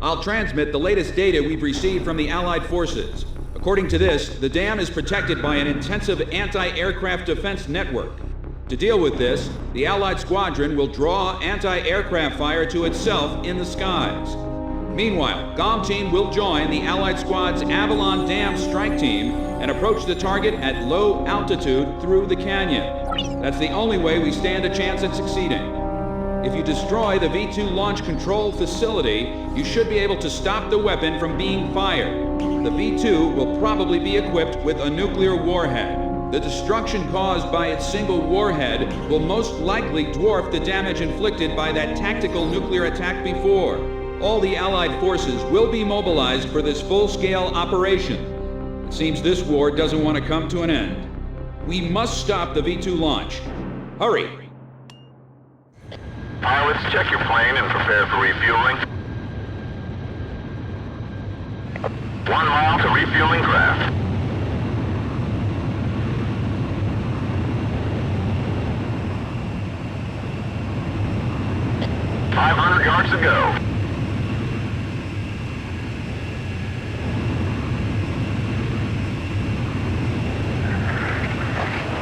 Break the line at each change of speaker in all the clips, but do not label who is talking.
I'll transmit the latest data we've received from the Allied forces. According to this, the dam is protected by an intensive anti-aircraft defense network. To deal with this, the Allied squadron will draw anti-aircraft fire to itself in the skies. Meanwhile, GOM team will join the Allied squad's Avalon Dam strike team and approach the target at low altitude through the canyon. That's the only way we stand a chance at succeeding. If you destroy the V2 launch control facility, you should be able to stop the weapon from being fired. The V2 will probably be equipped with a nuclear warhead. The destruction caused by its single warhead will most likely dwarf the damage inflicted by that tactical nuclear attack before. All the Allied forces will be mobilized for this full-scale operation. It seems this war doesn't want to come to an end. We must stop the V2 launch. Hurry!
Pilots, check your plane and prepare for refueling. 1 mile to refueling craft. $500 yards to go.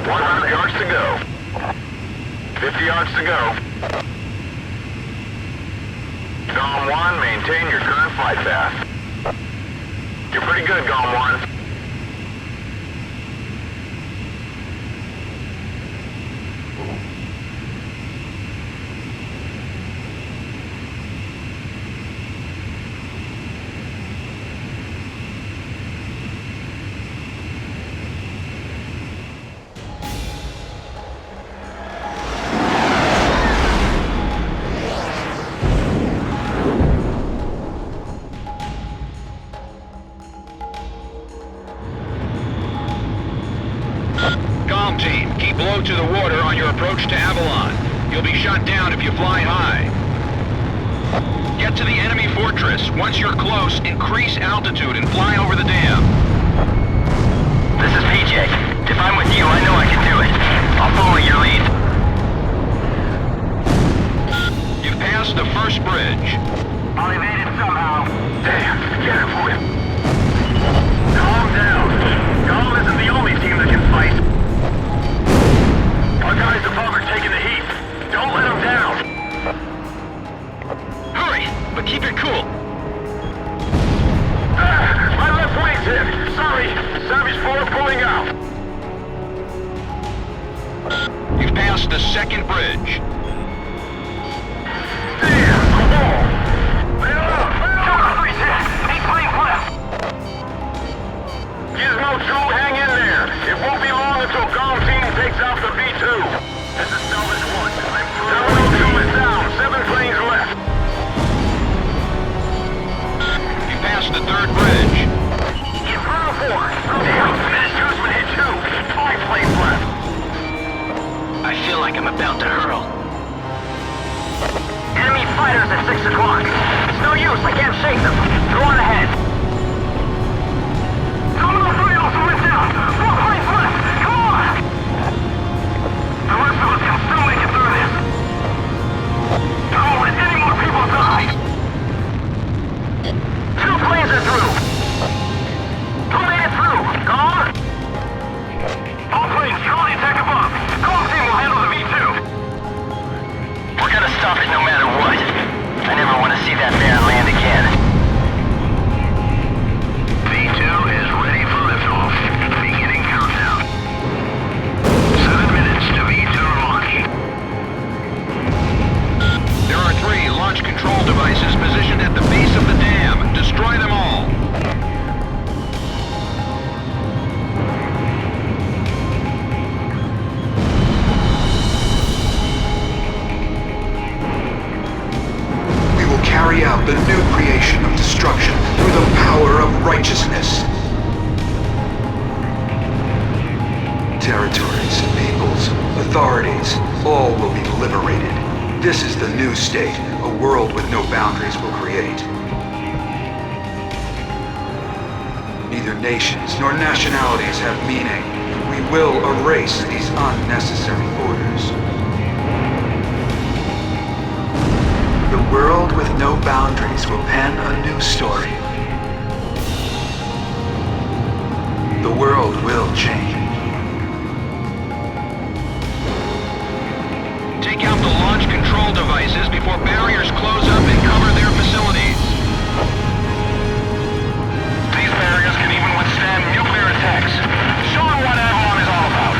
100 yards to go. 50 yards to go. GOM 1, maintain your current flight path. You're pretty good, GOM 1.
Team, keep low to the water on your approach to Avalon. You'll be shot down if you fly high. Get to the enemy fortress. Once you're close, increase altitude and fly over the dam.
This is PJ. If I'm with you, I know I can do it. I'll follow your lead.
You've passed the first bridge.
I'll evade it somehow. Damn, get it for him. Calm down. GOM isn't the only team that can fight. Our guys above are taking the heat. Don't let them down.
Hurry, but keep it cool.
My left wing's hit. Sorry. Savage 4 pulling out.
You've passed the second bridge.
Damn, the wall. Lay it up. 2 3 hit. 8 planes left. Gizmo 2, hang in there. It won't be long until GOM team takes out the V2. This is Salvage 1. Terminal 2 is down. 7 planes left.
You passed the third bridge.
Inferno 4. Damn, Finish 2's been hit too. 5 planes left.
I feel like I'm about to hurl. Enemy fighters at 6 o'clock. It's no use, I can't shake them. Go on ahead.
Terminal 3 also went down. 4 planes left. Come on! The rest of us can still make it through this. Don't let any more people die.
2 planes are through. Who made it through? GOM?
All planes, Charlie attack above. GOM team will handle the V2.
We're gonna stop it no matter what. I never want to see that man land again.
V2 is ready for liftoff. Beginning countdown. 7 minutes to V2 launch.
There are 3 launch control devices positioned at the base of the dam. Destroy them all.
We will carry out the new creation of destruction through the power of righteousness. Territories, peoples, authorities, all will be liberated. This is the new state, a world with no boundaries will create. Neither nations nor nationalities have meaning. We will erase these unnecessary borders. The A world with no boundaries will pen a new story. The world will change.
Take out the launch control devices before barriers close up and cover their facilities.
These barriers can even withstand nuclear attacks. Show them what Avalon is all about.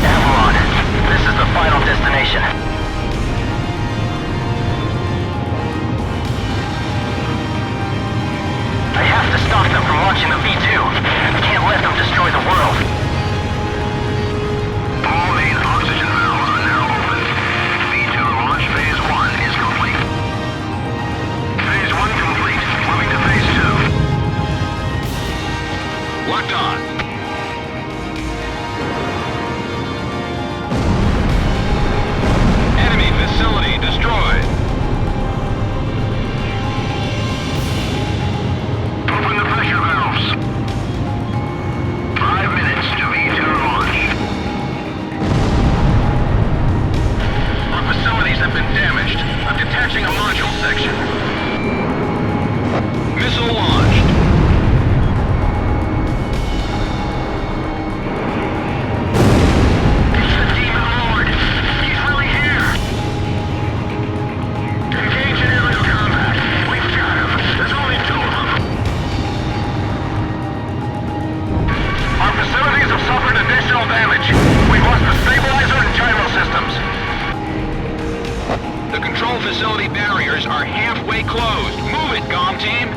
Avalon, this is the final destination. I have to stop them from launching the V2. Can't let them destroy the world.
All main oxygen valves are now open. V2 launch phase 1 is complete. Phase 1 complete. Moving to phase 2.
Locked on. Enemy facility destroyed.
Open the pressure valves. 5 minutes to V2 launch.
Our facilities have been damaged. I'm detaching a module section. Missile launched.
It's the Demon Lord. He's really here. Engage in aerial combat. We've got him. There's only 2 of them. Our facilities have suffered additional damage. We've lost the stabilizer and gyro systems.
The control facility barriers are halfway closed. Move it, GOM team.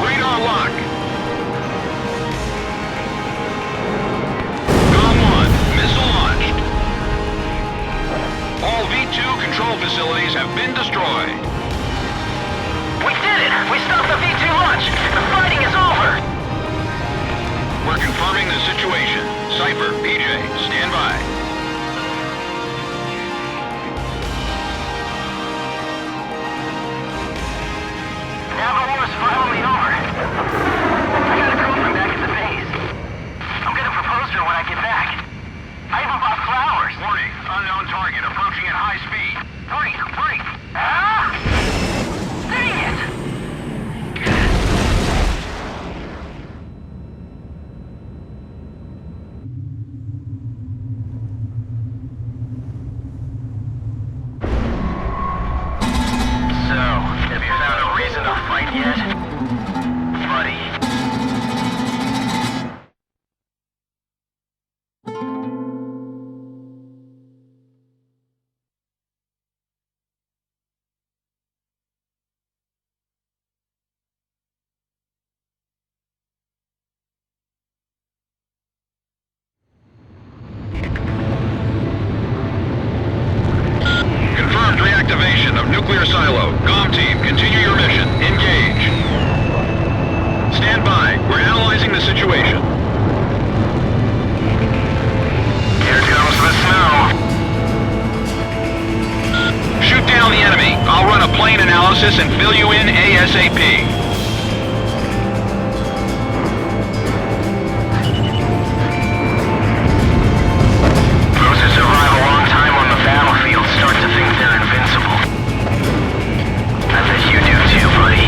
Radar lock. GOM 1, missile launched. All V2 control facilities have been destroyed.
We did it! We stopped the V2 launch! The fighting is over!
We're confirming the situation. Cypher, PJ, stand by.
Now the war's finally over. I got a girlfriend back at the base. I'm gonna propose to her when I get back. I even bought flowers.
Warning, unknown target approaching at high speed.
Break! Break! Ah! Dang it!
So, have you found a reason to fight yet? Buddy.
Confirmed reactivation of nuclear silo. GOM team, continue your mission. Engage. Stand by. We're analyzing the situation.
Here comes the snow.
Shoot down the enemy. I'll run a plane analysis and fill you in ASAP.
Those who survive a long time on the battlefield start to think they're invincible.
I bet you do too, buddy.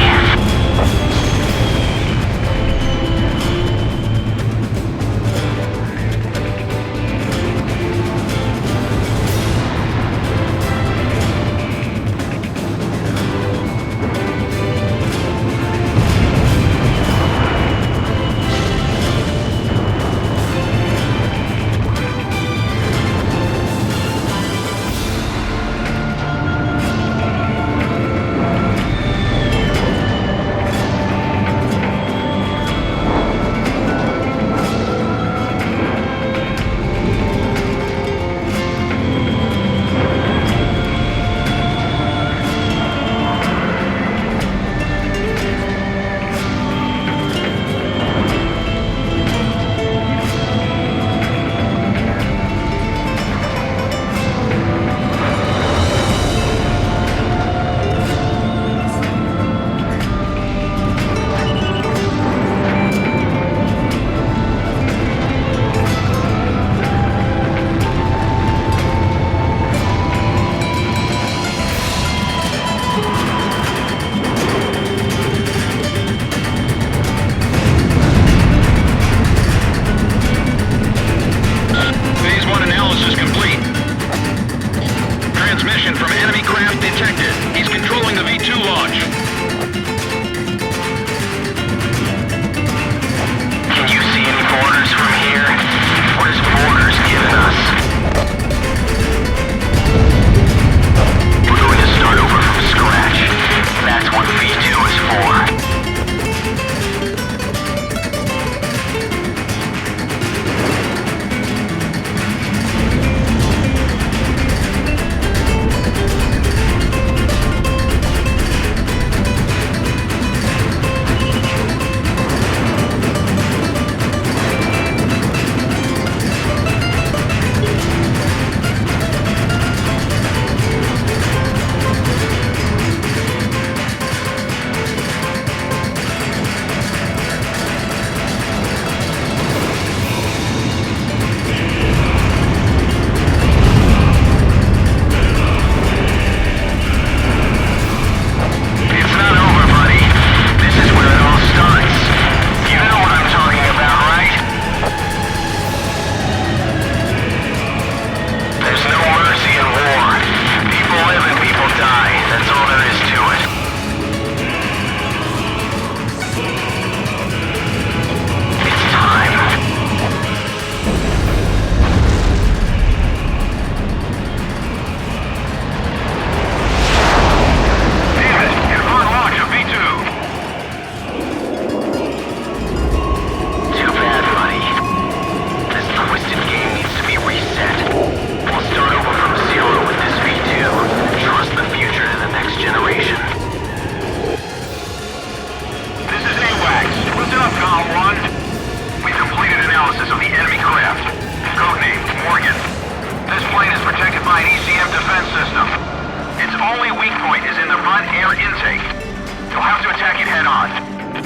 head on.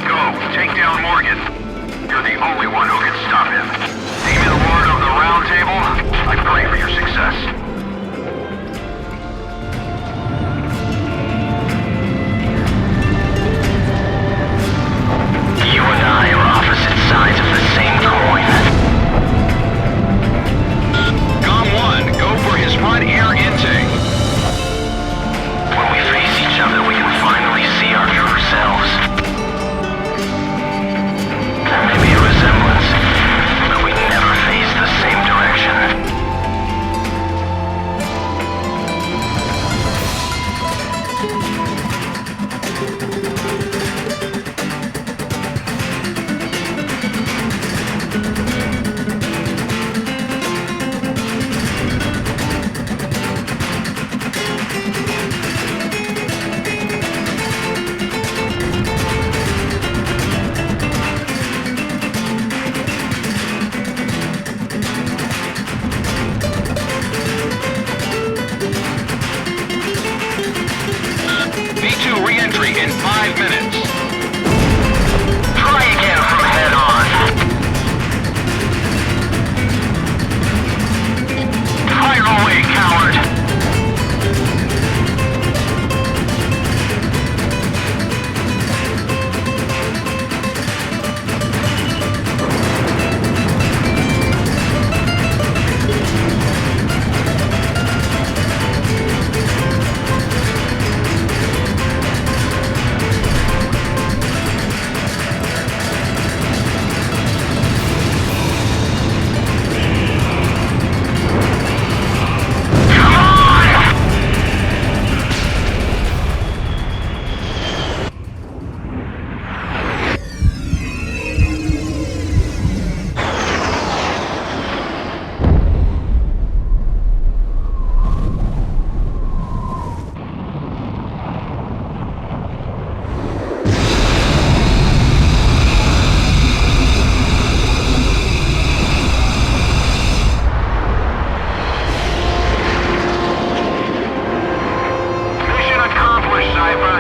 Go, take down Morgan. You're the only one who can stop him. Demon Lord of the Round Table, I pray for your success.
You and I are opposite sides of the same coin.
GOM-1, go for his front air intake.
When we face each other, we can finally see our true selves. There may be a resemblance, but we never face the same direction.
V2 re-entry in 5 minutes.
Try again from head on.
Fire away, coward! Mission accomplished, Cypher.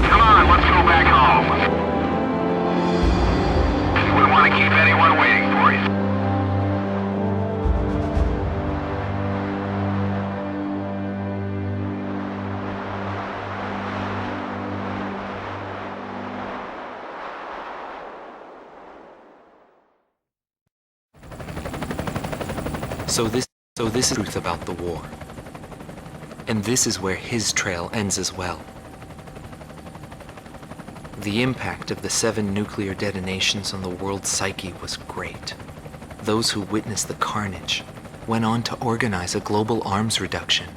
Come on, let's go back home. You wouldn't want to keep anyone waiting for you.
So this is the truth about the war. And this is where his trail ends as well. The impact of the 7 nuclear detonations on the world's psyche was great. Those who witnessed the carnage went on to organize a global arms reduction.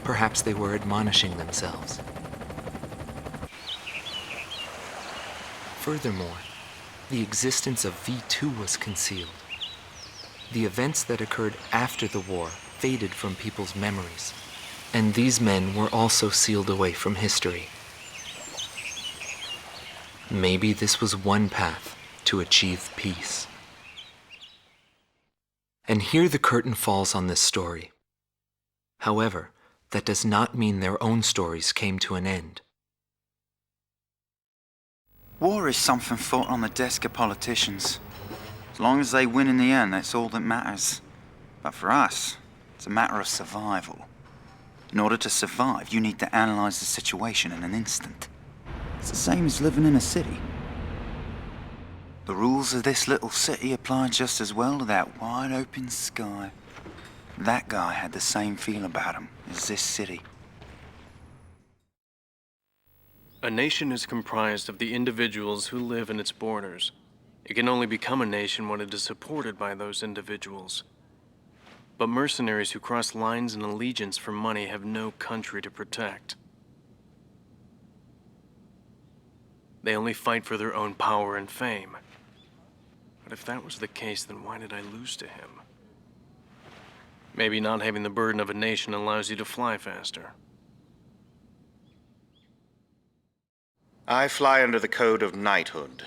Perhaps they were admonishing themselves. Furthermore, the existence of V2 was concealed. The events that occurred after the war faded from people's memories, and these men were also sealed away from history. Maybe this was one path to achieve peace. And here the curtain falls on this story. However, that does not mean their own stories came to an end.
War is something fought on the desk of politicians. As long as they win in the end, that's all that matters. But for us, it's a matter of survival. In order to survive, you need to analyze the situation in an instant. It's the same as living in a city. The rules of this little city apply just as well to that wide open sky. That guy had the same feel about him as this city.
A nation is comprised of the individuals who live in its borders. It can only become a nation when it is supported by those individuals. But mercenaries who cross lines in allegiance for money have no country to protect. They only fight for their own power and fame. But if that was the case, then why did I lose to him? Maybe not having the burden of a nation allows you to fly faster.
I fly under the code of knighthood.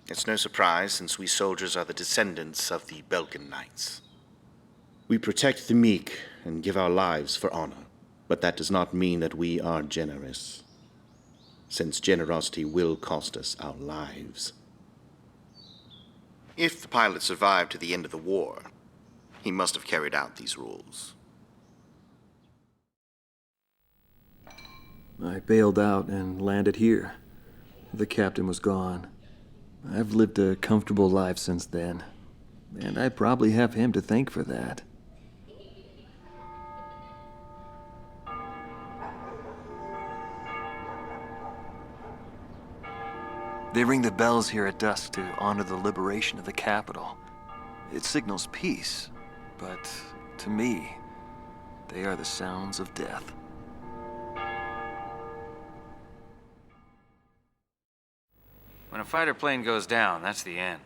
It's no surprise, since we soldiers are the descendants of the Belkan knights. We protect the meek and give our lives for honor. But that does not mean that we are generous, since generosity will cost us our lives. If the pilot survived to the end of the war, he must have carried out these rules.
I bailed out and landed here. The captain was gone. I've lived a comfortable life since then, and I probably have him to thank for that. They ring the bells here at dusk to honor the liberation of the capital. It signals peace, but to me, they are the sounds of death.
When a fighter plane goes down, that's the end.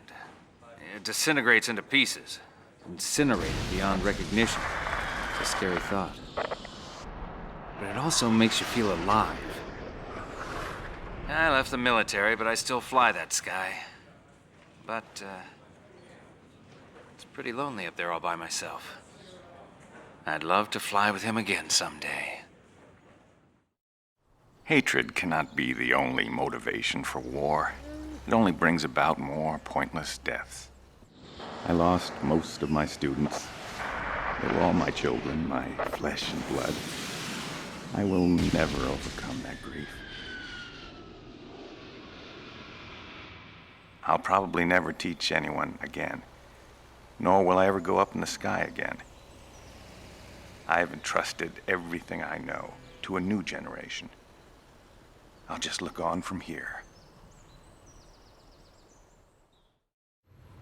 It disintegrates into pieces. Incinerated beyond recognition. It's a scary thought. But it also makes you feel alive. I left the military, but I still fly that sky. But, it's pretty lonely up there all by myself. I'd love to fly with him again someday.
Hatred cannot be the only motivation for war. It only brings about more pointless deaths. I lost most of my students. They were all my children, my flesh and blood. I will never overcome that grief. I'll probably never teach anyone again, nor will I ever go up in the sky again. I have entrusted everything I know to a new generation. I'll just look on from here.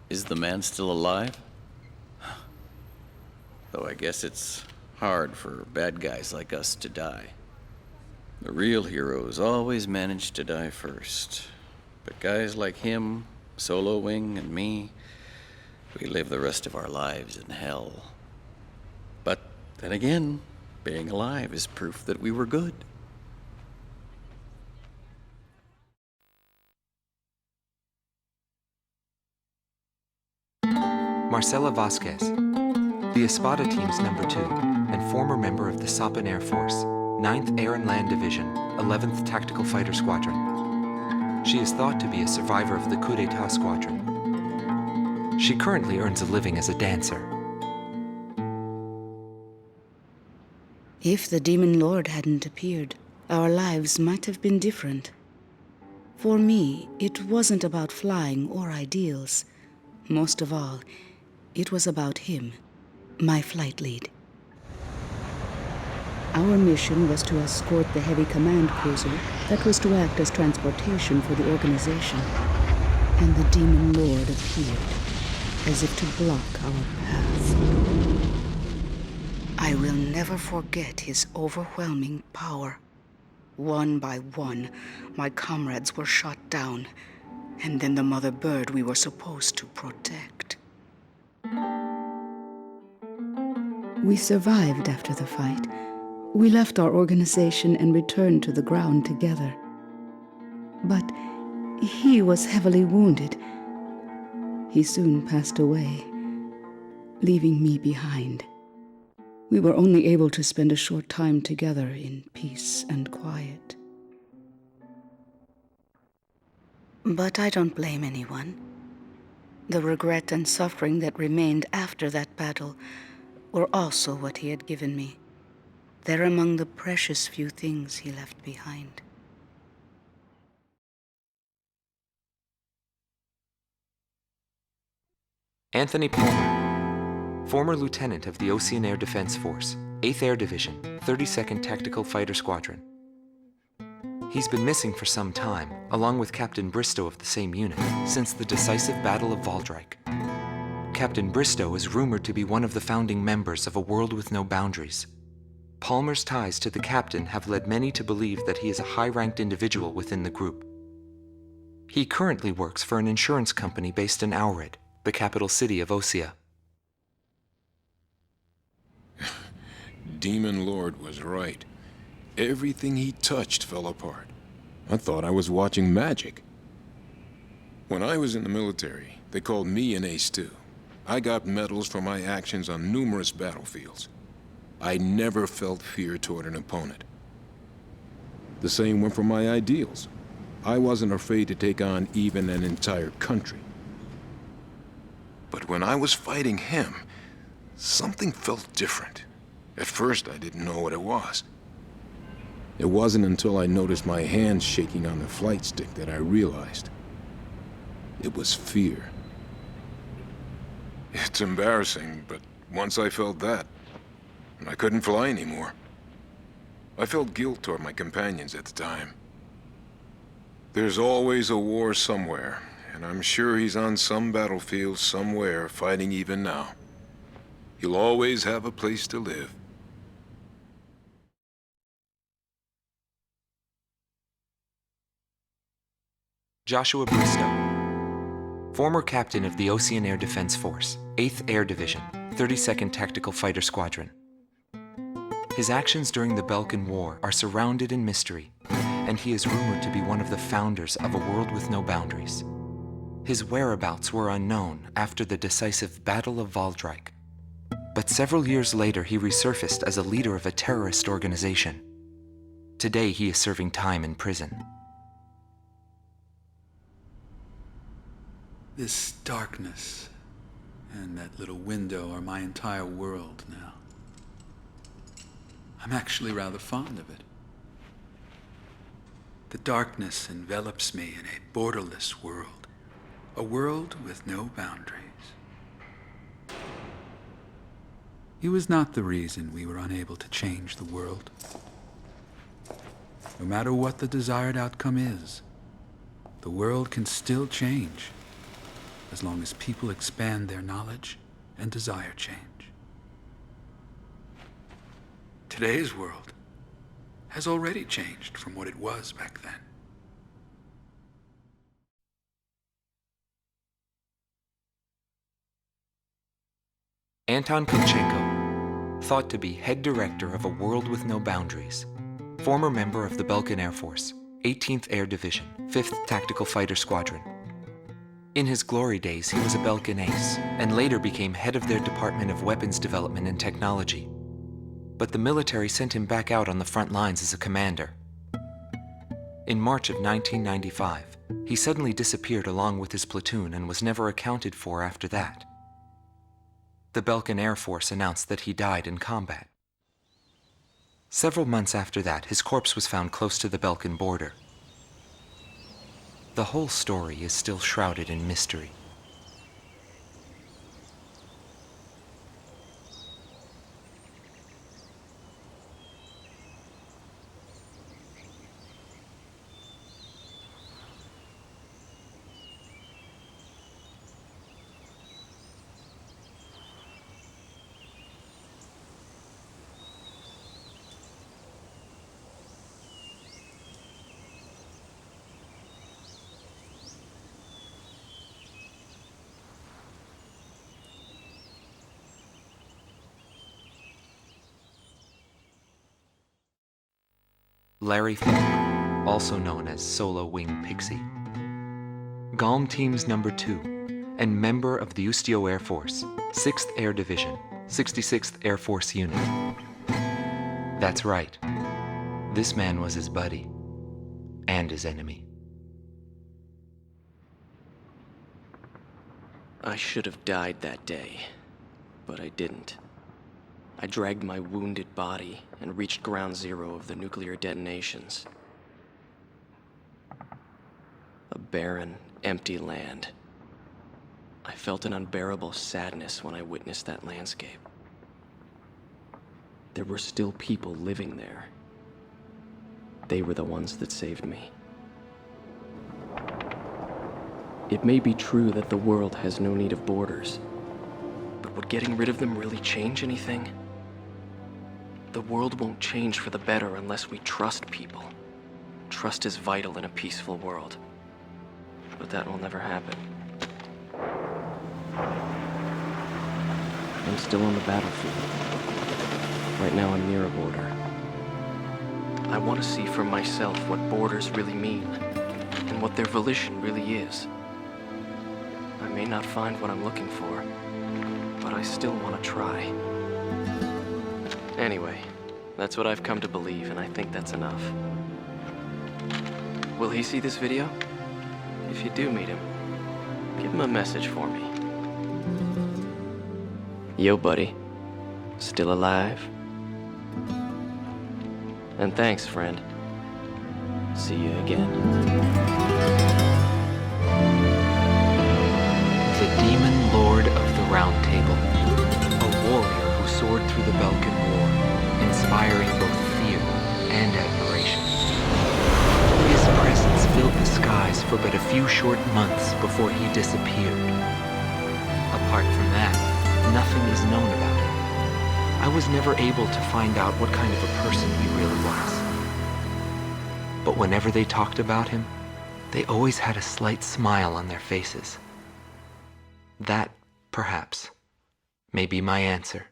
Is the man still alive? Though I guess it's hard for bad guys like us to die. The real heroes always manage to die first. But guys like him, Solo Wing, and me, we live the rest of our lives in hell. But then again, being alive is proof that we were good.
Marcela Vasquez, the Espada team's number 2 and former member of the Sapan Air Force, 9th Air and Land Division, 11th Tactical Fighter Squadron. She is thought to be a survivor of the coup d'etat squadron. She currently earns a living as a dancer.
If the Demon Lord hadn't appeared, our lives might have been different. For me, it wasn't about flying or ideals. Most of all, it was about him, my flight lead. Our mission was to escort the heavy command cruiser that was to act as transportation for the organization. And the Demon Lord appeared, as if to block our path. I will never forget his overwhelming power. One by one, my comrades were shot down, and then the mother bird we were supposed to protect. We survived after the fight. We left our organization and returned to the ground together. But he was heavily wounded. He soon passed away, leaving me behind. We were only able to spend a short time together in peace and quiet. But I don't blame anyone. The regret and suffering that remained after that battle were also what he had given me. They're among the precious few things he left behind.
Anthony Palmer, former lieutenant of the Ocean Air Defense Force, 8th Air Division, 32nd Tactical Fighter Squadron. He's been missing for some time, along with Captain Bristow of the same unit, since the decisive Battle of Valdreich. Captain Bristow is rumored to be one of the founding members of A World with No Boundaries. Palmer's ties to the captain have led many to believe that he is a high-ranked individual within the group. He currently works for an insurance company based in Aurid, the capital city of Osea.
Demon Lord was right. Everything he touched fell apart. I thought I was watching magic. When I was in the military, they called me an ace too. I got medals for my actions on numerous battlefields. I never felt fear toward an opponent. The same went for my ideals. I wasn't afraid to take on even an entire country. But when I was fighting him, something felt different. At first, I didn't know what it was. It wasn't until I noticed my hands shaking on the flight stick that I realized. It was fear. It's embarrassing, but once I felt that, I couldn't fly anymore. I felt guilt toward my companions at the time. There's always a war somewhere, and I'm sure he's on some battlefield somewhere fighting even now. He'll always have a place to live.
Joshua Bristow, former captain of the Ocean Air Defense Force, 8th Air Division, 32nd Tactical Fighter Squadron. His actions during the Belkan War are surrounded in mystery, and he is rumored to be one of the founders of a world with no boundaries. His whereabouts were unknown after the decisive Battle of Valdreich, but several years later he resurfaced as a leader of a terrorist organization. Today he is serving time in prison.
This darkness and that little window are my entire world now. I'm actually rather fond of it. The darkness envelops me in a borderless world, a world with no boundaries. He was not the reason we were unable to change the world. No matter what the desired outcome is, the world can still change, as long as people expand their knowledge and desire change. Today's world has already changed from what it was back then.
Anton Konchenko, thought to be head director of a world with no boundaries, former member of the Belkan Air Force, 18th Air Division, 5th Tactical Fighter Squadron. In his glory days, he was a Belkan ace, and later became head of their Department of Weapons Development and Technology. But the military sent him back out on the front lines as a commander. In March of 1995, he suddenly disappeared along with his platoon and was never accounted for after that. The Belkan Air Force announced that he died in combat. Several months after that, his corpse was found close to the Belkan border. The whole story is still shrouded in mystery. Larry Falk, also known as Solo Wing Pixie. GALM Team's number 2, and member of the Ustio Air Force, 6th Air Division, 66th Air Force Unit. That's right. This man was his buddy, and his enemy.
I should have died that day, but I didn't. I dragged my wounded body and reached ground zero of the nuclear detonations. A barren, empty land. I felt an unbearable sadness when I witnessed that landscape. There were still people living there. They were the ones that saved me. It may be true that the world has no need of borders, but would getting rid of them really change anything? The world won't change for the better unless we trust people. Trust is vital in a peaceful world. But that will never happen. I'm still on the battlefield. Right now I'm near a border. I want to see for myself what borders really mean, and what their volition really is. I may not find what I'm looking for, but I still want to try. Anyway, that's what I've come to believe, and I think that's enough. Will he see this video? If you do meet him, give him a message for me. Yo, buddy. Still alive? And thanks, friend. See you again.
The Demon Lord of the Round Table. A warrior who soared through the Belkan War, inspiring both fear and admiration. His presence filled the skies for but a few short months before he disappeared. Apart from that, nothing is known about him. I was never able to find out what kind of a person he really was. But whenever they talked about him, they always had a slight smile on their faces. That, perhaps, may be my answer.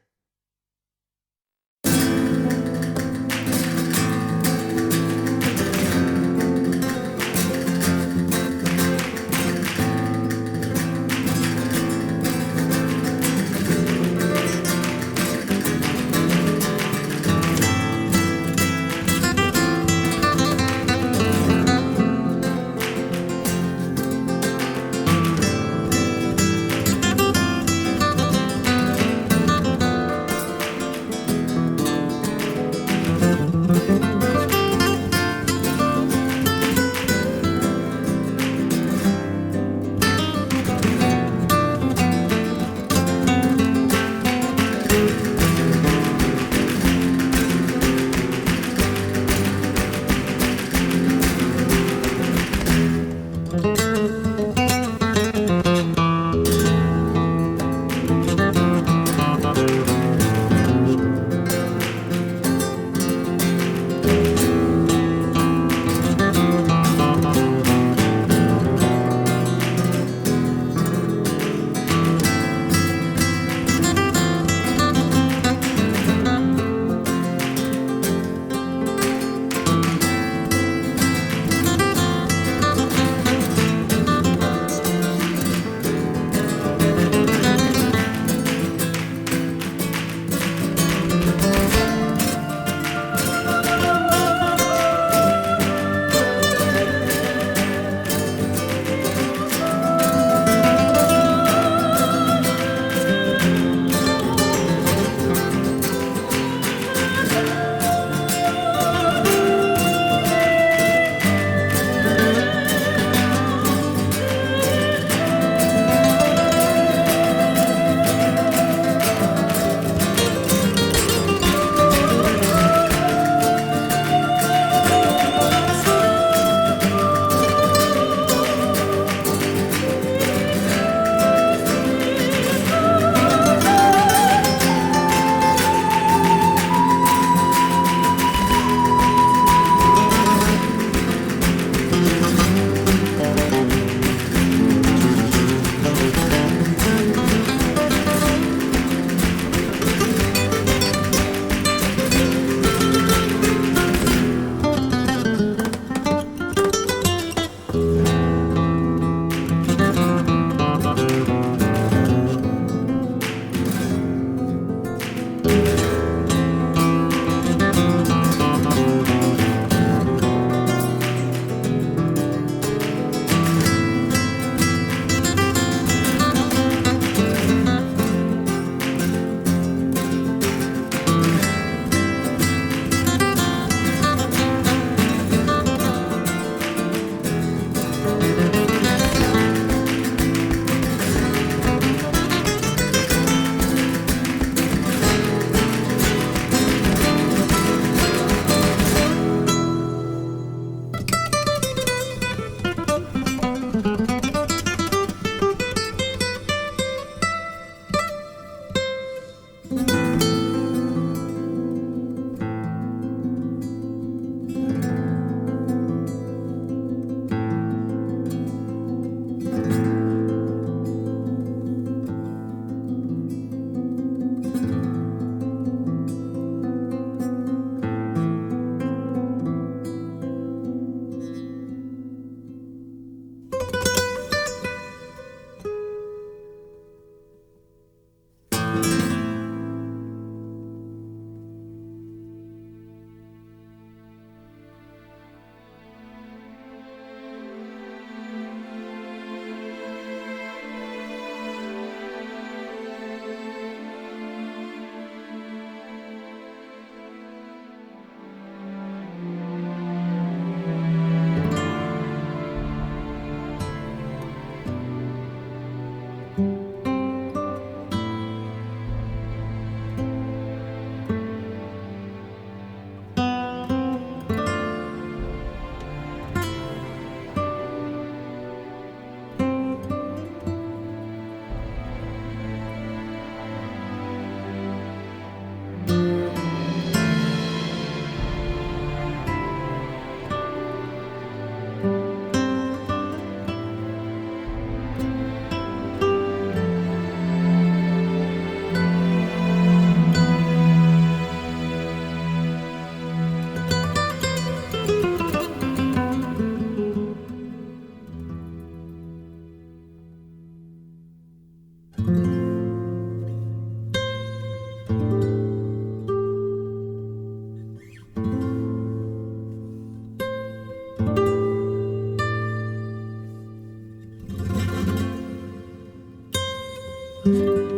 you.